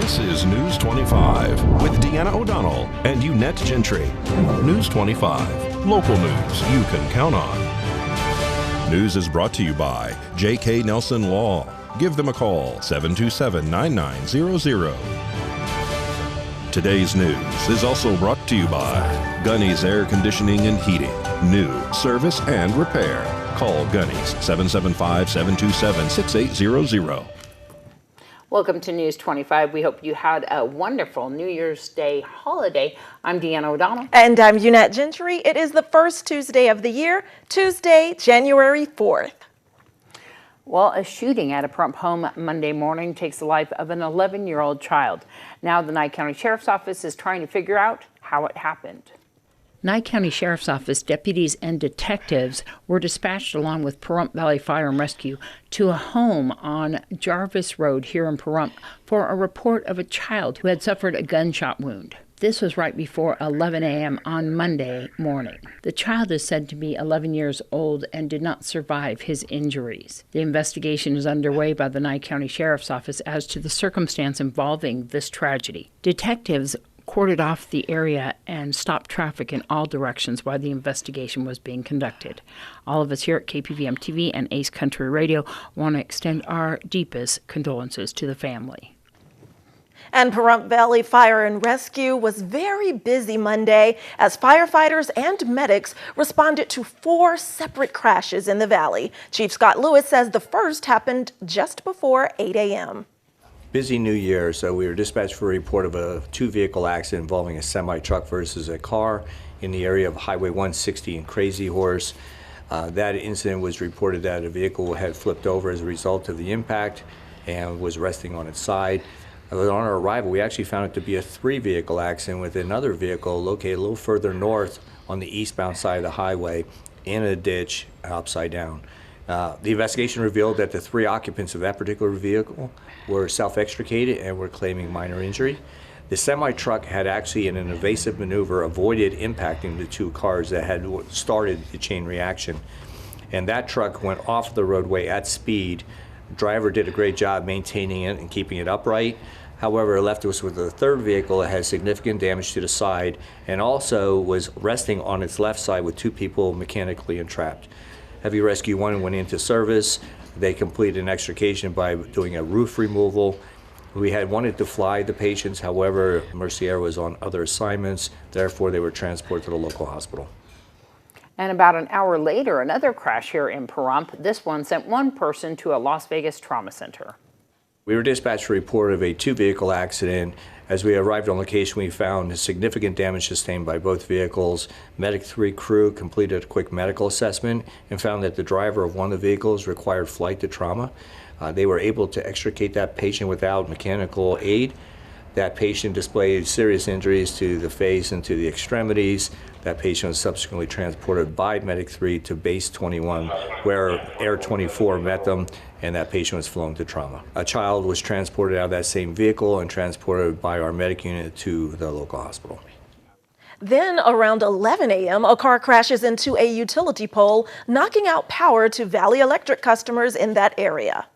This is News 25 with Deanna O'Donnell and Unette Gentry. News 25, local news you can count on. News is brought to you by J.K. Nelson Law. Give them a call, 727-9900. Today's news is also brought to you by Gunny's Air Conditioning and Heating. New service and repair. Call Gunny's 775-727-6800. Welcome to News 25. We hope you had a wonderful New Year's Day holiday. I'm Deanna O'Donnell. And I'm Unette Gentry. It is the first Tuesday of the year, Tuesday, January 4th. Well, a shooting at a Pahrump home Monday morning takes the life of an 11-year-old child. Now the Nye County Sheriff's Office is trying to figure out how it happened. Nye County Sheriff's Office deputies and detectives were dispatched along with Pahrump Valley Fire and Rescue to a home on Jarvis Road here in Pahrump for a report of a child who had suffered a gunshot wound. This was right before 11 a.m. on Monday morning. The child is said to be 11 years old and did not survive his injuries. The investigation is underway by the Nye County Sheriff's Office as to the circumstance involving this tragedy. Detectives cordoned off the area and stopped traffic in all directions while the investigation was being conducted. All of us here at KPVM TV and Ace Country Radio want to extend our deepest condolences to the family. And Pahrump Valley Fire and Rescue was very busy Monday as firefighters and medics responded to 4 separate crashes in the valley. Chief Scott Lewis says the first happened just before 8 a.m. Busy New Year, so we were dispatched for a report of a 2-vehicle accident involving a semi-truck versus a car in the area of Highway 160 in Crazy Horse. That incident was reported that a vehicle had flipped over as a result of the impact and was resting on its side. On our arrival, we actually found it to be a 3-vehicle accident with another vehicle located a little further north on the eastbound side of the highway in a ditch upside down. The investigation revealed that the 3 occupants of that particular vehicle were self-extricated and were claiming minor injury. The semi-truck had actually, in an evasive maneuver, avoided impacting the 2 cars that had started the chain reaction. And that truck went off the roadway at speed. The driver did a great job maintaining it and keeping it upright. However, it left us with a 3rd vehicle that had significant damage to the side and also was resting on its left side with 2 people mechanically entrapped. Heavy Rescue 1 went into service. They completed an extrication by doing a roof removal. We had wanted to fly the patients, however, Mercier was on other assignments, therefore they were transported to the local hospital. And about an hour later, another crash here in Pahrump. This one sent 1 person to a Las Vegas trauma center. We were dispatched for a report of a 2-vehicle accident. As we arrived on location, we found significant damage sustained by both vehicles. Medic 3 crew completed a quick medical assessment and found that the driver of one of the vehicles required flight to trauma. They were able to extricate that patient without mechanical aid. That patient displayed serious injuries to the face and to the extremities. That patient was subsequently transported by Medic 3 to Base 21, where Air 24 met them, and that patient was flown to trauma. A child was transported out of that same vehicle and transported by our medic unit to the local hospital. Then around 11 a.m., a car crashes into a utility pole, knocking out power to Valley Electric customers in that area.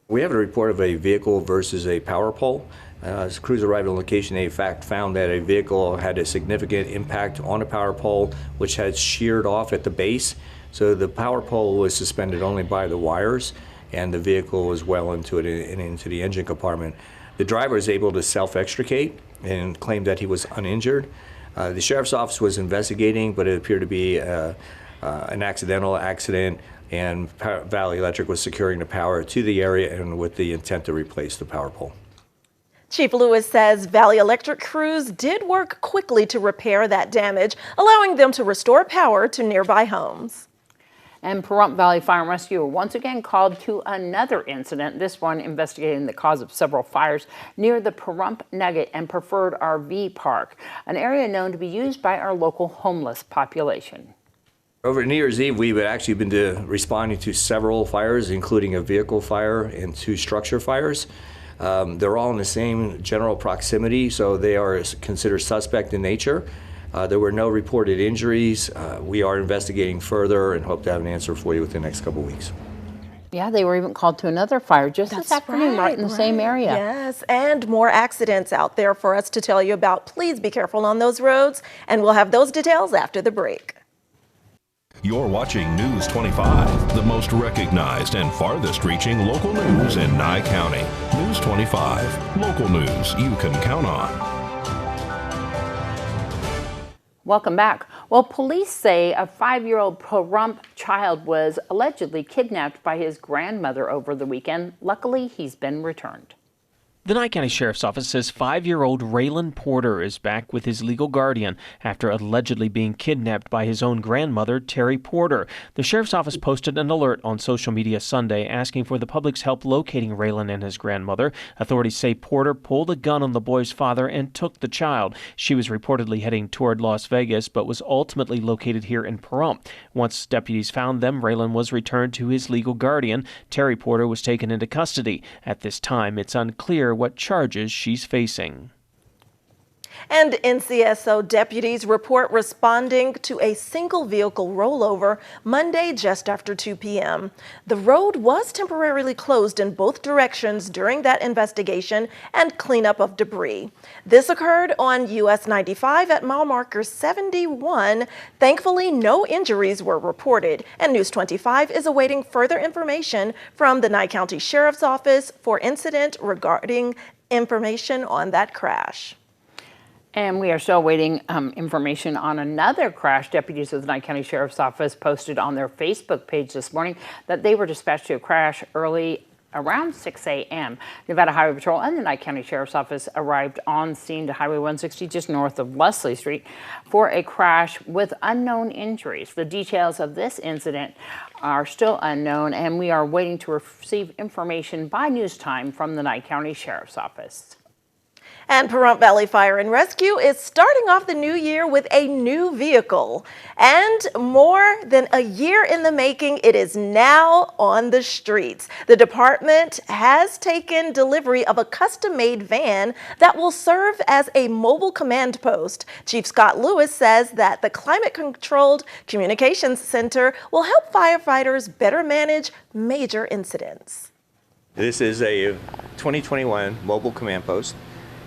We have a report of a vehicle versus a power pole. As crews arrived on location, they in fact found that a vehicle had a significant impact on a power pole, which had sheared off at the base. So the power pole was suspended only by the wires, and the vehicle was well into it and into the engine compartment. The driver was able to self-extricate and claimed that he was uninjured. The sheriff's office was investigating, but it appeared to be an accidental accident, and Valley Electric was securing the power to the area and with the intent to replace the power pole. Chief Lewis says Valley Electric crews did work quickly to repair that damage, allowing them to restore power to nearby homes. And Pahrump Valley Fire and Rescue were once again called to another incident, this one investigating the cause of several fires near the Pahrump Nugget and Preferred RV Park, an area known to be used by our local homeless population. Over New Year's Eve, we've actually been responding to several fires, including a vehicle fire and 2 structure fires. They're all in the same general proximity, so they are considered suspect in nature. There were no reported injuries. We are investigating further and hope to have an answer for you within the next couple weeks. Yeah, they were even called to another fire just this afternoon, right in the same area. Yes, and more accidents out there for us to tell you about. Please be careful on those roads, and we'll have those details after the break. You're watching News 25, the most recognized and farthest reaching local news in Nye County. News 25, local news you can count on. Welcome back. Well, police say a 5-year-old Pahrump child was allegedly kidnapped by his grandmother over the weekend. Luckily, he's been returned. The Nye County Sheriff's Office says 5-year-old Raylan Porter is back with his legal guardian after allegedly being kidnapped by his own grandmother, Terry Porter. The Sheriff's Office posted an alert on social media Sunday asking for the public's help locating Raylan and his grandmother. Authorities say Porter pulled a gun on the boy's father and took the child. She was reportedly heading toward Las Vegas, but was ultimately located here in Pahrump. Once deputies found them, Raylan was returned to his legal guardian. Terry Porter was taken into custody. At this time, it's unclear what charges she's facing. And NCSO deputies report responding to a single vehicle rollover Monday just after 2 p.m. The road was temporarily closed in both directions during that investigation and cleanup of debris. This occurred on US 95 at mile marker 71. Thankfully, no injuries were reported, and News 25 is awaiting further information from the Nye County Sheriff's Office for incident regarding information on that crash. And we are still waiting information on another crash. Deputies of the Nye County Sheriff's Office posted on their Facebook page this morning that they were dispatched to a crash early around 6 a.m. Nevada Highway Patrol and the Nye County Sheriff's Office arrived on scene to Highway 160 just north of Leslie Street for a crash with unknown injuries. The details of this incident are still unknown, and we are waiting to receive information by news time from the Nye County Sheriff's Office. And Pahrump Valley Fire and Rescue is starting off the new year with a new vehicle. And more than a year in the making, it is now on the streets. The department has taken delivery of a custom-made van that will serve as a mobile command post. Chief Scott Lewis says that the climate-controlled communications center will help firefighters better manage major incidents. This is a 2021 mobile command post.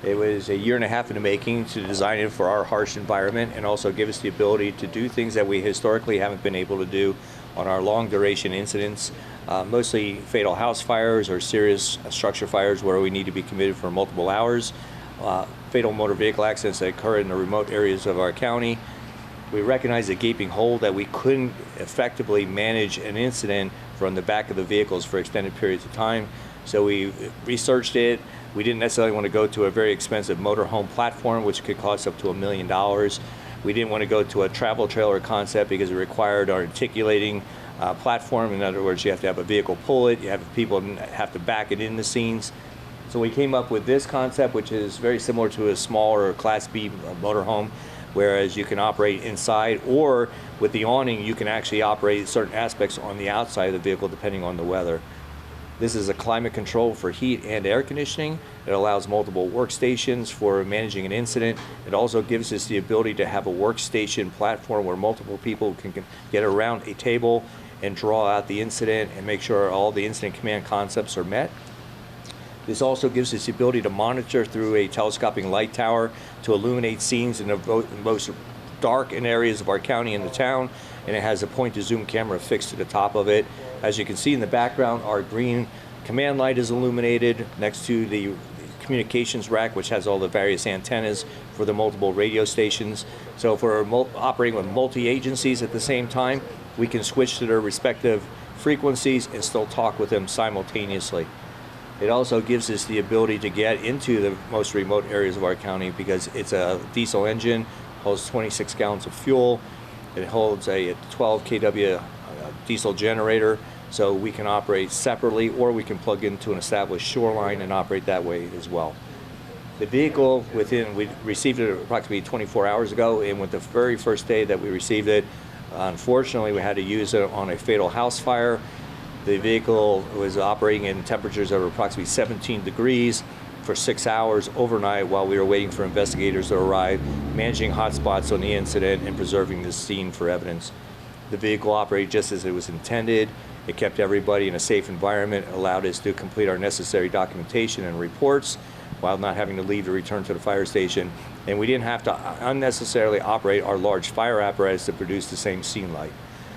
It was a year and a half in the making to design it for our harsh environment and also give us the ability to do things that we historically haven't been able to do on our long duration incidents, mostly fatal house fires or serious structure fires where we need to be committed for multiple hours, fatal motor vehicle accidents that occur in the remote areas of our county. We recognized a gaping hole that we couldn't effectively manage an incident from the back of the vehicles for extended periods of time. So we researched it. We didn't necessarily want to go to a very expensive motorhome platform, which could cost up to $1 million. We didn't want to go to a travel trailer concept because it required our articulating platform. In other words, you have to have a vehicle pull it, you have people have to back it in the scenes. So we came up with this concept, which is very similar to a smaller Class B motorhome, whereas you can operate inside, or with the awning, you can actually operate certain aspects on the outside of the vehicle depending on the weather. This is a climate control for heat and air conditioning. It allows multiple workstations for managing an incident. It also gives us the ability to have a workstation platform where multiple people can get around a table and draw out the incident and make sure all the incident command concepts are met. This also gives us the ability to monitor through a telescoping light tower to illuminate scenes in the most dark in areas of our county and the town, and it has a point-to-zoom camera fixed to the top of it. As you can see in the background, our green command light is illuminated next to the communications rack, which has all the various antennas for the multiple radio stations. So if we're operating with multi-agencies at the same time, we can switch to their respective frequencies and still talk with them simultaneously. It also gives us the ability to get into the most remote areas of our county because it's a diesel engine, holds 26 gallons of fuel. It holds a 12 kW diesel generator, so we can operate separately or we can plug into an established shoreline and operate that way as well. The vehicle, we received it approximately 24 hours ago, and with the very first day that we received it, unfortunately we had to use it on a fatal house fire. The vehicle was operating in temperatures that were approximately 17 degrees for 6 hours overnight while we were waiting for investigators to arrive, managing hot spots on the incident and preserving the scene for evidence. The vehicle operated just as it was intended. It kept everybody in a safe environment, allowed us to complete our necessary documentation and reports while not having to leave to return to the fire station. And we didn't have to unnecessarily operate our large fire apparatus to produce the same scene light.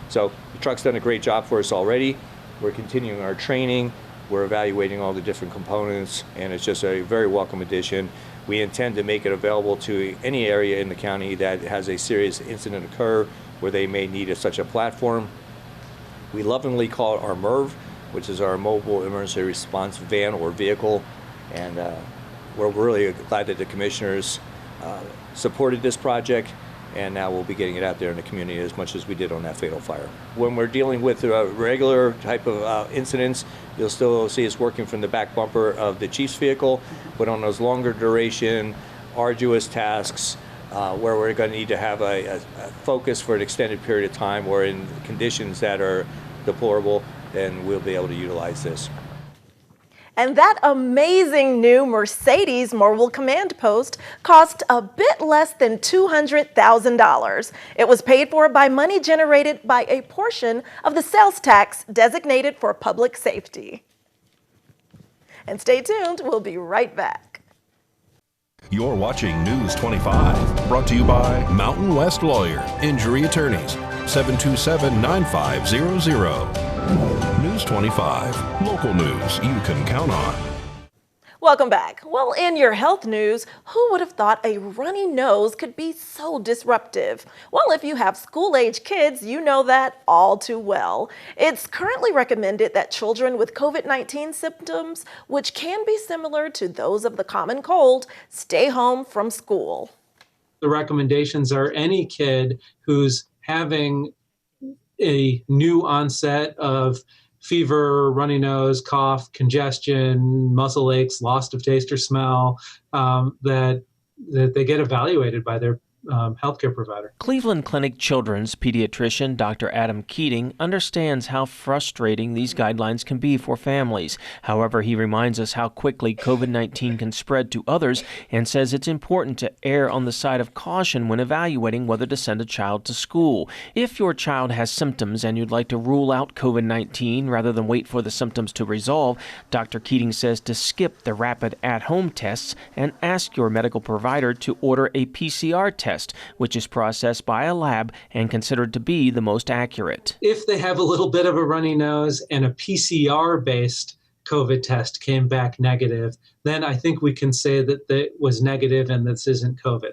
So the truck's done a great job for us already. We're continuing our training. We're evaluating all the different components, and it's just a very welcome addition. We intend to make it available to any area in the county that has a serious incident occur where they may need such a platform. We lovingly call it our MERV, which is our mobile emergency response van or vehicle, and we're really glad that the commissioners supported this project, and now we'll be getting it out there in the community as much as we did on that fatal fire. When we're dealing with regular type of incidents, you'll still see us working from the back bumper of the chief's vehicle, but on those longer duration, arduous tasks, where we're going to need to have a focus for an extended period of time or in conditions that are deplorable, then we'll be able to utilize this. And that amazing new Mercedes mobile command post cost a bit less than $200,000. It was paid for by money generated by a portion of the sales tax designated for public safety. And stay tuned, we'll be right back. You're watching News 25, brought to you by Mountain West Lawyer, Injury Attorneys, 727-9500. News 25, local news you can count on. Welcome back. Well, in your health news, who would have thought a runny nose could be so disruptive? Well, if you have school-age kids, you know that all too well. It's currently recommended that children with COVID-19 symptoms, which can be similar to those of the common cold, stay home from school. The recommendations are any kid who's having a new onset of fever, runny nose, cough, congestion, muscle aches, loss of taste or smell, that they get evaluated by their healthcare provider. Cleveland Clinic Children's pediatrician Dr. Adam Keating understands how frustrating these guidelines can be for families. However, he reminds us how quickly COVID-19 can spread to others and says it's important to err on the side of caution when evaluating whether to send a child to school. If your child has symptoms and you'd like to rule out COVID-19 rather than wait for the symptoms to resolve, Dr. Keating says to skip the rapid at-home tests and ask your medical provider to order a PCR test, which is processed by a lab and considered to be the most accurate. If they have a little bit of a runny nose and a PCR-based COVID test came back negative, then I think we can say that it was negative and this isn't COVID.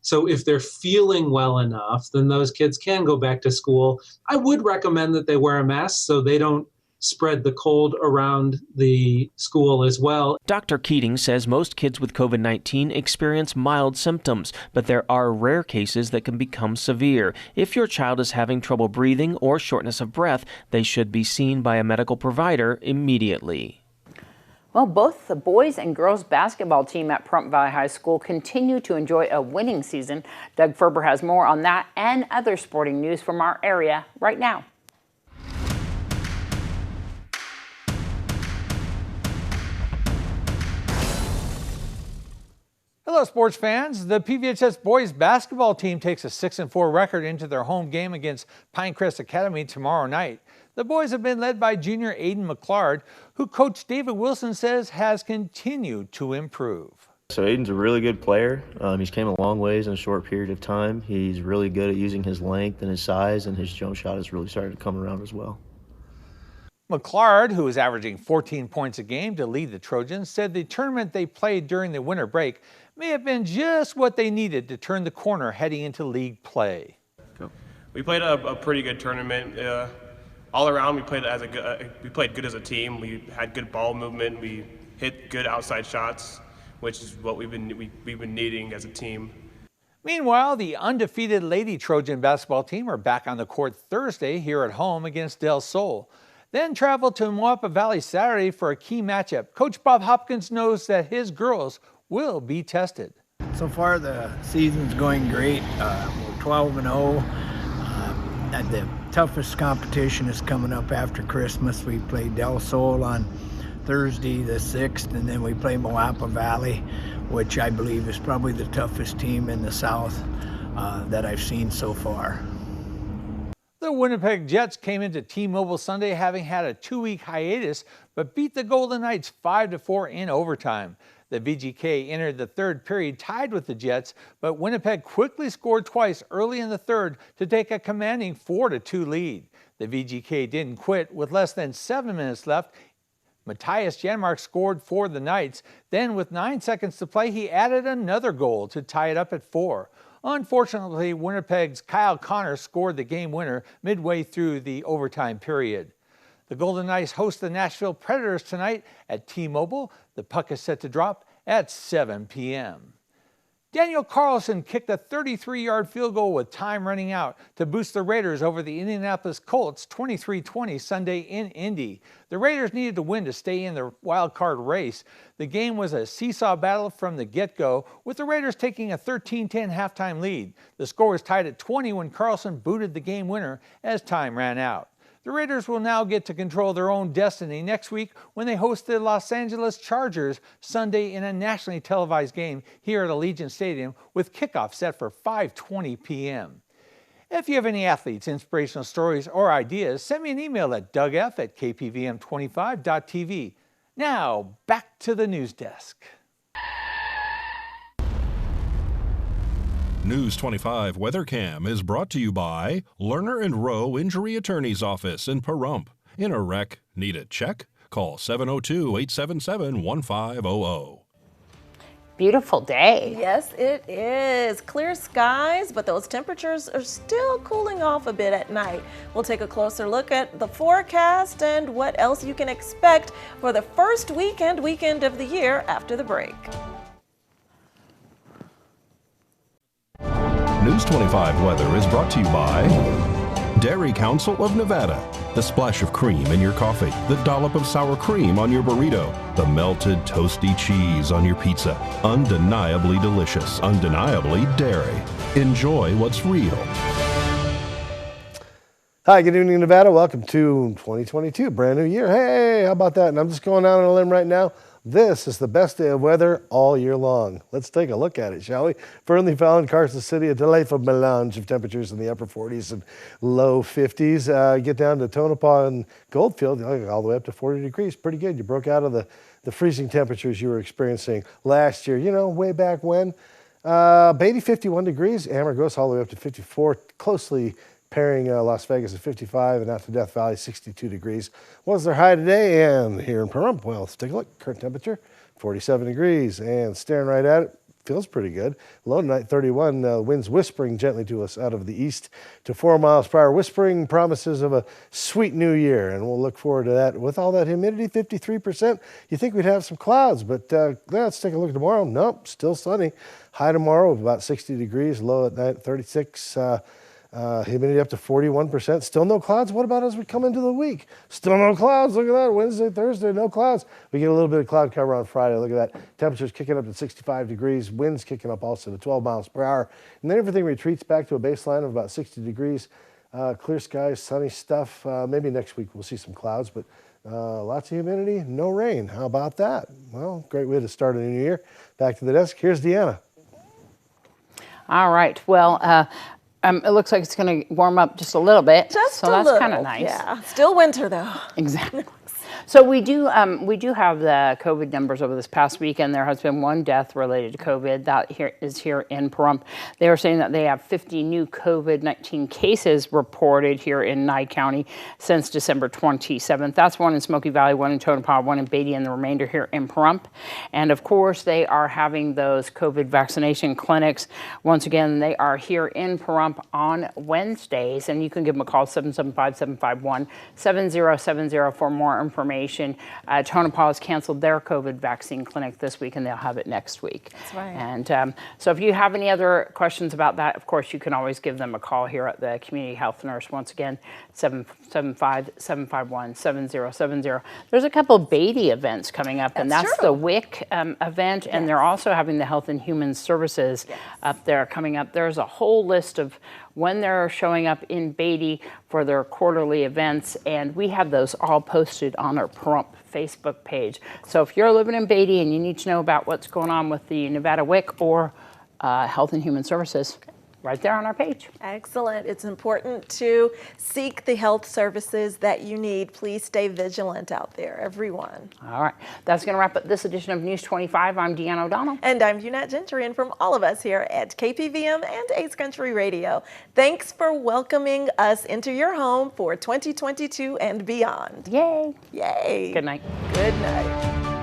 So if they're feeling well enough, then those kids can go back to school. I would recommend that they wear a mask so they don't spread the cold around the school as well. Dr. Keating says most kids with COVID-19 experience mild symptoms, but there are rare cases that can become severe. If your child is having trouble breathing or shortness of breath, they should be seen by a medical provider immediately. Well, both the boys and girls basketball team at Pahrump Valley High School continue to enjoy a winning season. Doug Ferber has more on that and other sporting news from our area right now. Hello, sports fans. The PVHS boys basketball team takes a 6-4 record into their home game against Pinecrest Academy tomorrow night. The boys have been led by junior Aiden McClard, who Coach David Wilson says has continued to improve. So Aiden's a really good player. He's came a long ways in a short period of time. He's really good at using his length and his size, and his jump shot has really started to come around as well. McClard, who is averaging 14 points a game to lead the Trojans, said the tournament they played during the winter break may have been just what they needed to turn the corner heading into league play. We played a pretty good tournament. All around, we played good as a team. We had good ball movement. We hit good outside shots, which is what we've been needing as a team. Meanwhile, the undefeated Lady Trojan basketball team are back on the court Thursday here at home against Del Sol. Then travel to Moapa Valley Saturday for a key matchup. Coach Bob Hopkins knows that his girls will be tested. So far the season's going great. We're 12-0. And the toughest competition is coming up after Christmas. We play Del Sol on Thursday the 6th, and then we play Moapa Valley, which I believe is probably the toughest team in the South that I've seen so far. The Winnipeg Jets came into T-Mobile Sunday having had a 2-week hiatus, but beat the Golden Knights 5-4 in overtime. The VGK entered the third period tied with the Jets, but Winnipeg quickly scored twice early in the third to take a commanding 4-2 lead. The VGK didn't quit. With less than 7 minutes left, Matthias Janmark scored for the Knights. Then with 9 seconds to play, he added another goal to tie it up at 4. Unfortunately, Winnipeg's Kyle Connor scored the game winner midway through the overtime period. The Golden Knights host the Nashville Predators tonight at T-Mobile. The puck is set to drop at 7 p.m. Daniel Carlson kicked a 33-yard field goal with time running out to boost the Raiders over the Indianapolis Colts 23-20 Sunday in Indy. The Raiders needed to win to stay in the wild card race. The game was a seesaw battle from the get-go, with the Raiders taking a 13-10 halftime lead. The score was tied at 20 when Carlson booted the game winner as time ran out. The Raiders will now get to control their own destiny next week when they host the Los Angeles Chargers Sunday in a nationally televised game here at Allegiant Stadium with kickoff set for 5:20 p.m. If you have any athletes, inspirational stories, or ideas, send me an email at dougf@kpvm25.tv. Now, back to the news desk. News 25 Weather Cam is brought to you by Lerner and Rowe Injury Attorney's Office in Pahrump. In a wreck, need a check? Call 702-877-1500. Beautiful day. Yes, it is. Clear skies, but those temperatures are still cooling off a bit at night. We'll take a closer look at the forecast and what else you can expect for the first weekend of the year after the break. News 25 weather is brought to you by Dairy Council of Nevada. The splash of cream in your coffee, the dollop of sour cream on your burrito, the melted toasty cheese on your pizza. Undeniably delicious, undeniably dairy. Enjoy what's real. Hi, good evening, Nevada. Welcome to 2022, brand new year. Hey, how about that? And I'm just going out on a limb right now. This is the best day of weather all year long. Let's take a look at it, shall we? Fernley Fallon, Carson City, a delightful melange of temperatures in the upper 40s and low 50s. Get down to Tonopah and Goldfield, all the way up to 40 degrees. Pretty good. You broke out of the freezing temperatures you were experiencing last year, way back when. Beatty, 51 degrees. Amargosa all the way up to 54, closely pairing Las Vegas at 55 and out to Death Valley, 62 degrees. What's their high today? And here in Pahrump, well, let's take a look. Current temperature, 47 degrees. And staring right at it, feels pretty good. Low tonight, 31. Winds whispering gently to us out of the east to 4 miles per hour. Whispering promises of a sweet new year. And we'll look forward to that. With all that humidity, 53%, you think we'd have some clouds. But let's take a look at tomorrow. Nope, still sunny. High tomorrow of about 60 degrees. Low at night, 36. Humidity up to 41%. Still no clouds. What about as we come into the week? Still no clouds. Look at that. Wednesday, Thursday, no clouds. We get a little bit of cloud cover on Friday. Look at that. Temperatures kicking up to 65 degrees. Winds kicking up also to 12 miles per hour. And then everything retreats back to a baseline of about 60 degrees. Clear skies, sunny stuff. Maybe next week we'll see some clouds, but lots of humidity, no rain. How about that? Well, great way to start a new year. Back to the desk. Here's Deanna. All right. Well, it looks like it's going to warm up just a little bit, so that's kind of nice. Yeah, still winter though. Exactly. So we do have the COVID numbers over this past weekend. There has been one death related to COVID that is here in Pahrump. They are saying that they have 50 new COVID-19 cases reported here in Nye County since December 27th. That's one in Smoky Valley, one in Tonopah, one in Beatty, and the remainder here in Pahrump. And of course, they are having those COVID vaccination clinics. Once again, they are here in Pahrump on Wednesdays, and you can give them a call, 775-751-7070 for more information. Tonopah has canceled their COVID vaccine clinic this week, and they'll have it next week. That's right. And so if you have any other questions about that, of course, you can always give them a call here at the community health nurse. Once again, 775-751-7070. There's a couple of Beatty events coming up, and that's the WIC event, and they're also having the Health and Human Services up there coming up. There's a whole list of when they're showing up in Beatty for their quarterly events, and we have those all posted on our Pahrump Facebook page. So if you're living in Beatty and you need to know about what's going on with the Nevada WIC or Health and Human Services, right there on our page. Excellent. It's important to seek the health services that you need. Please stay vigilant out there, everyone. All right. That's going to wrap up this edition of News 25. I'm Deanna O'Donnell. And I'm Unette Gentry, and from all of us here at KPVM and Ace Country Radio, thanks for welcoming us into your home for 2022 and beyond. Yay. Yay. Good night. Good night.